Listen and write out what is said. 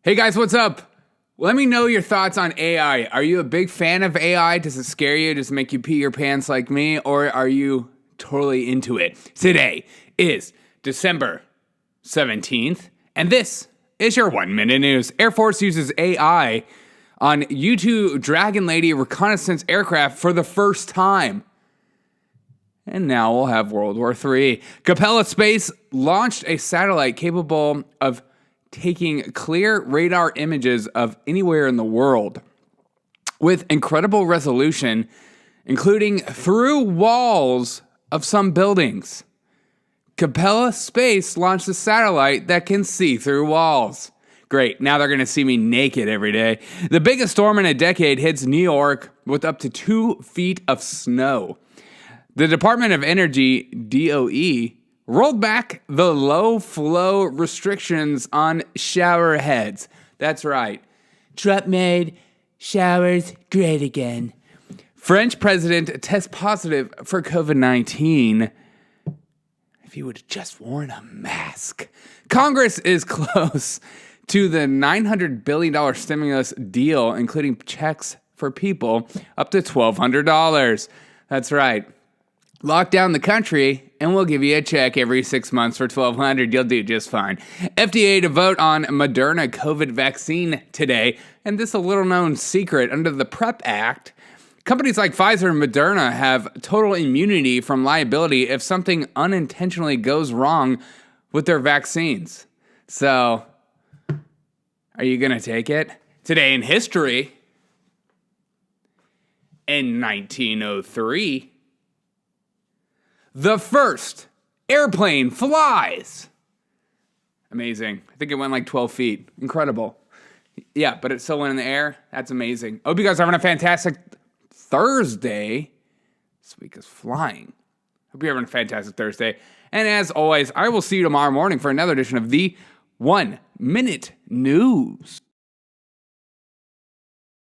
Hey guys, what's up? Let me know your thoughts on AI. Are you a big fan of AI? Does it scare you? Does it make you pee your pants like me? Or are you totally into it? Today is December 17th, and this is your 1 Minute News. Air Force uses AI on U-2 Dragon Lady reconnaissance aircraft for the first time. And now we'll have World War III. Capella Space launched a satellite capable of taking clear radar images of anywhere in the world with incredible resolution, including through walls of some buildings. Capella Space launched a satellite that can see through walls. Great, now they're going to see me naked every day. The biggest storm in a decade hits New York with up to 2 feet of snow. The Department of Energy, DOE, rolled back the low flow restrictions on shower heads. That's right. Trump made showers great again. French president tests positive for COVID-19. If he would have just worn a mask. Congress is close to the $900 billion stimulus deal, including checks for people up to $1,200. That's right. Lock down the country, and we'll give you a check every 6 months for $1,200. You'll do just fine. FDA to vote on Moderna COVID vaccine today. And this is a little-known secret. Under the PrEP Act, companies like Pfizer and Moderna have total immunity from liability if something unintentionally goes wrong with their vaccines. So, are you going to take it? Today in history, in 1903... the first airplane flies. Amazing. I think it went like 12 feet. Incredible. Yeah, but it still went in the air. That's amazing. I hope you guys are having a fantastic Thursday. This week is flying. Hope you're having a fantastic Thursday. And as always, I will see you tomorrow morning for another edition of the 1 Minute News.